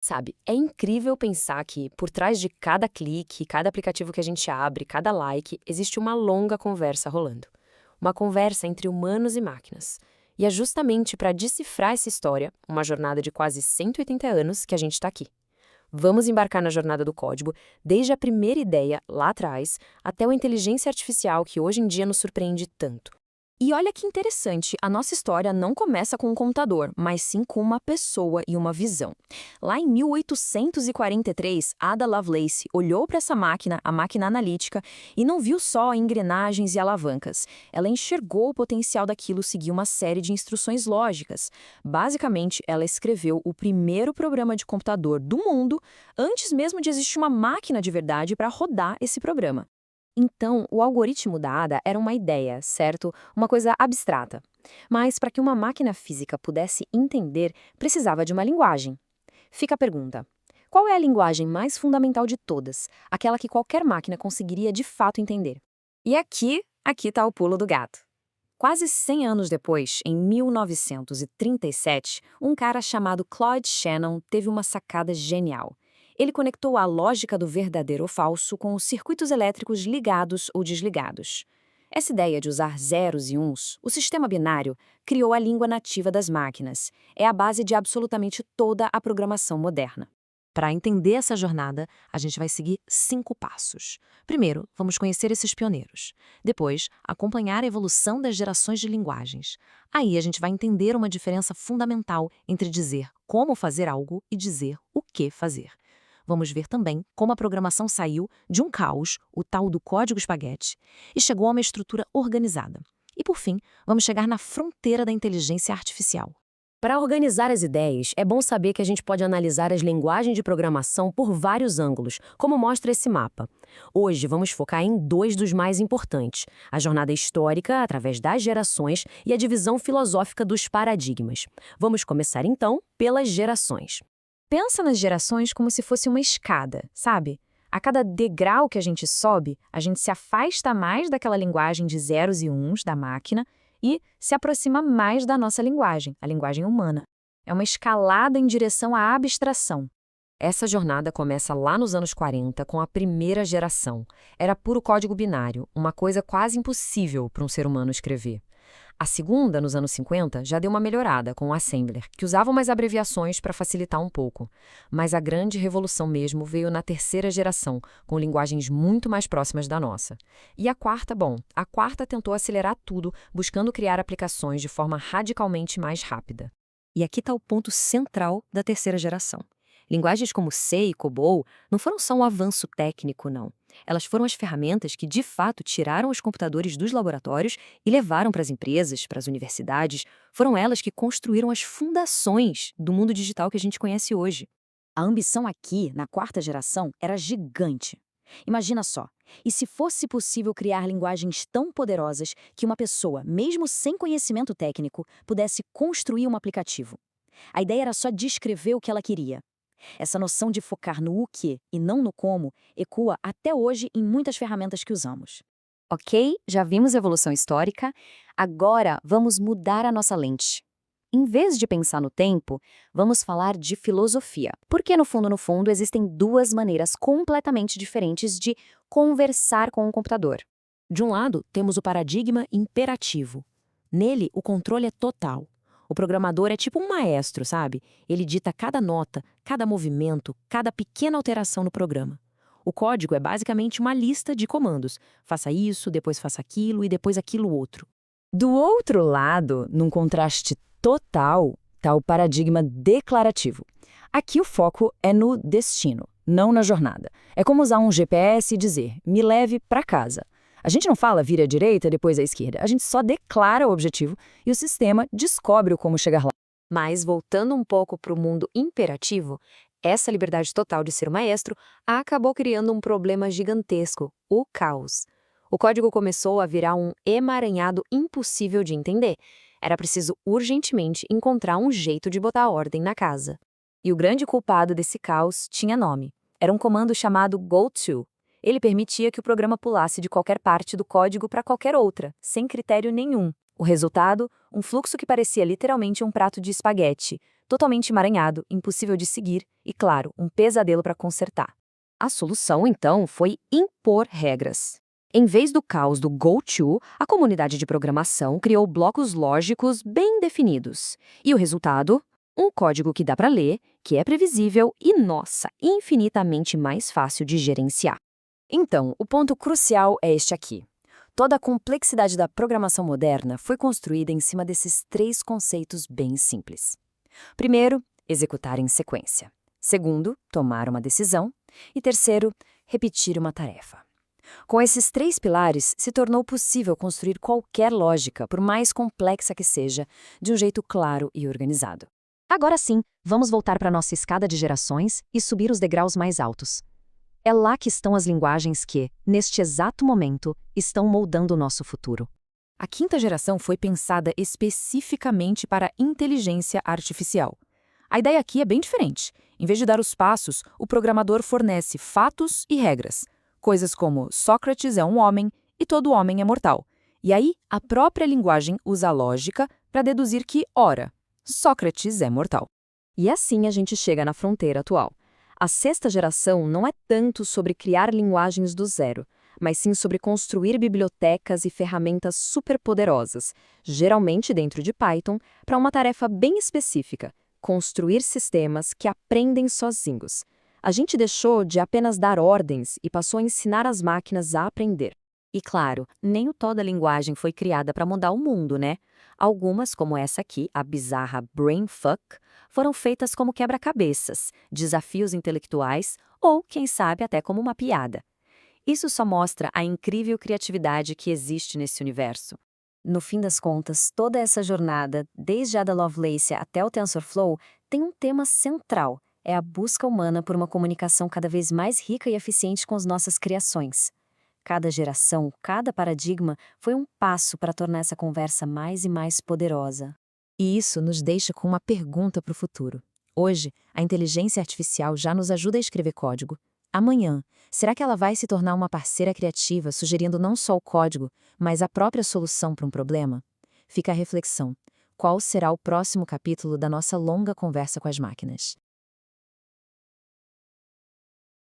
Sabe, é incrível pensar que, por trás de cada clique, cada aplicativo que a gente abre, cada like, existe uma longa conversa rolando. Uma conversa entre humanos e máquinas. E é justamente para decifrar essa história, uma jornada de quase 180 anos, que a gente está aqui. Vamos embarcar na jornada do código, desde a primeira ideia, lá atrás, até a inteligência artificial que hoje em dia nos surpreende tanto. E olha que interessante, a nossa história não começa com um computador, mas sim com uma pessoa e uma visão. Lá em 1843, Ada Lovelace olhou para essa máquina, a máquina analítica, e não viu só engrenagens e alavancas. Ela enxergou o potencial daquilo seguir uma série de instruções lógicas. Basicamente, ela escreveu o primeiro programa de computador do mundo, antes mesmo de existir uma máquina de verdade para rodar esse programa. Então, o algoritmo da Ada era uma ideia, certo? Uma coisa abstrata. Mas para que uma máquina física pudesse entender, precisava de uma linguagem. Fica a pergunta: qual é a linguagem mais fundamental de todas, aquela que qualquer máquina conseguiria de fato entender? E aqui está o pulo do gato. Quase 100 anos depois, em 1937, um cara chamado Claude Shannon teve uma sacada genial. Ele conectou a lógica do verdadeiro ou falso com os circuitos elétricos ligados ou desligados. Essa ideia de usar zeros e uns, o sistema binário, criou a língua nativa das máquinas. É a base de absolutamente toda a programação moderna. Para entender essa jornada, a gente vai seguir 5 passos. Primeiro, vamos conhecer esses pioneiros. Depois, acompanhar a evolução das gerações de linguagens. Aí a gente vai entender uma diferença fundamental entre dizer como fazer algo e dizer o que fazer. Vamos ver também como a programação saiu de um caos, o tal do código espaguete, e chegou a uma estrutura organizada. E por fim, vamos chegar na fronteira da inteligência artificial. Para organizar as ideias, é bom saber que a gente pode analisar as linguagens de programação por vários ângulos, como mostra esse mapa. Hoje vamos focar em 2 dos mais importantes: a jornada histórica, através das gerações, e a divisão filosófica dos paradigmas. Vamos começar então pelas gerações. Pensa nas gerações como se fosse uma escada, sabe? A cada degrau que a gente sobe, a gente se afasta mais daquela linguagem de zeros e uns da máquina e se aproxima mais da nossa linguagem, a linguagem humana. É uma escalada em direção à abstração. Essa jornada começa lá nos anos 40, com a primeira geração. Era puro código binário, uma coisa quase impossível para um ser humano escrever. A segunda, nos anos 50, já deu uma melhorada com o Assembler, que usava umas abreviações para facilitar um pouco. Mas a grande revolução mesmo veio na terceira geração, com linguagens muito mais próximas da nossa. E a quarta, a quarta tentou acelerar tudo, buscando criar aplicações de forma radicalmente mais rápida. E aqui está o ponto central da terceira geração. Linguagens como C e COBOL não foram só um avanço técnico, não. Elas foram as ferramentas que, de fato, tiraram os computadores dos laboratórios e levaram para as empresas, para as universidades. Foram elas que construíram as fundações do mundo digital que a gente conhece hoje. A ambição aqui, na quarta geração, era gigante. Imagina só, e se fosse possível criar linguagens tão poderosas que uma pessoa, mesmo sem conhecimento técnico, pudesse construir um aplicativo? A ideia era só descrever o que ela queria. Essa noção de focar no o que e não no como ecoa até hoje em muitas ferramentas que usamos. Ok, já vimos evolução histórica, agora vamos mudar a nossa lente. Em vez de pensar no tempo, vamos falar de filosofia. Porque no fundo, existem 2 maneiras completamente diferentes de conversar com o computador. De um lado, temos o paradigma imperativo. Nele, o controle é total. O programador é tipo um maestro, sabe? Ele dita cada nota, cada movimento, cada pequena alteração no programa. O código é basicamente uma lista de comandos. Faça isso, depois faça aquilo e depois aquilo outro. Do outro lado, num contraste total, está o paradigma declarativo. Aqui o foco é no destino, não na jornada. É como usar um GPS e dizer, me leve para casa. A gente não fala vira à direita, depois à esquerda. A gente só declara o objetivo e o sistema descobre como chegar lá. Mas, voltando um pouco para o mundo imperativo, essa liberdade total de ser o maestro acabou criando um problema gigantesco, o caos. O código começou a virar um emaranhado impossível de entender. Era preciso urgentemente encontrar um jeito de botar ordem na casa. E o grande culpado desse caos tinha nome. Era um comando chamado goto. Ele permitia que o programa pulasse de qualquer parte do código para qualquer outra, sem critério nenhum. O resultado? Um fluxo que parecia literalmente um prato de espaguete. totalmente emaranhado, impossível de seguir e, claro, um pesadelo para consertar. A solução, então, foi impor regras. Em vez do caos do Go-To, a comunidade de programação criou blocos lógicos bem definidos. E o resultado? Um código que dá para ler, que é previsível e, nossa, infinitamente mais fácil de gerenciar. Então, o ponto crucial é este aqui. Toda a complexidade da programação moderna foi construída em cima desses 3 conceitos bem simples. Primeiro, executar em sequência. Segundo, tomar uma decisão. E terceiro, repetir uma tarefa. Com esses 3 pilares, se tornou possível construir qualquer lógica, por mais complexa que seja, de um jeito claro e organizado. Agora sim, vamos voltar para nossa escada de gerações e subir os degraus mais altos. É lá que estão as linguagens que, neste exato momento, estão moldando o nosso futuro. A 5ª geração foi pensada especificamente para inteligência artificial. A ideia aqui é bem diferente. Em vez de dar os passos, o programador fornece fatos e regras. Coisas como Sócrates é um homem e todo homem é mortal. E aí, a própria linguagem usa a lógica para deduzir que, ora, Sócrates é mortal. E assim a gente chega na fronteira atual. A 6ª geração não é tanto sobre criar linguagens do zero, mas sim sobre construir bibliotecas e ferramentas superpoderosas, geralmente dentro de Python, para uma tarefa bem específica: construir sistemas que aprendem sozinhos. A gente deixou de apenas dar ordens e passou a ensinar as máquinas a aprender. E claro, nem o toda linguagem foi criada para mudar o mundo, né? Algumas, como essa aqui, a bizarra Brainfuck, foram feitas como quebra-cabeças, desafios intelectuais ou, quem sabe, até como uma piada. Isso só mostra a incrível criatividade que existe nesse universo. No fim das contas, toda essa jornada, desde a Ada Lovelace até o TensorFlow, tem um tema central: é a busca humana por uma comunicação cada vez mais rica e eficiente com as nossas criações. Cada geração, cada paradigma foi um passo para tornar essa conversa mais e mais poderosa. E isso nos deixa com uma pergunta para o futuro. Hoje, a inteligência artificial já nos ajuda a escrever código. Amanhã, será que ela vai se tornar uma parceira criativa, sugerindo não só o código, mas a própria solução para um problema? Fica a reflexão. Qual será o próximo capítulo da nossa longa conversa com as máquinas?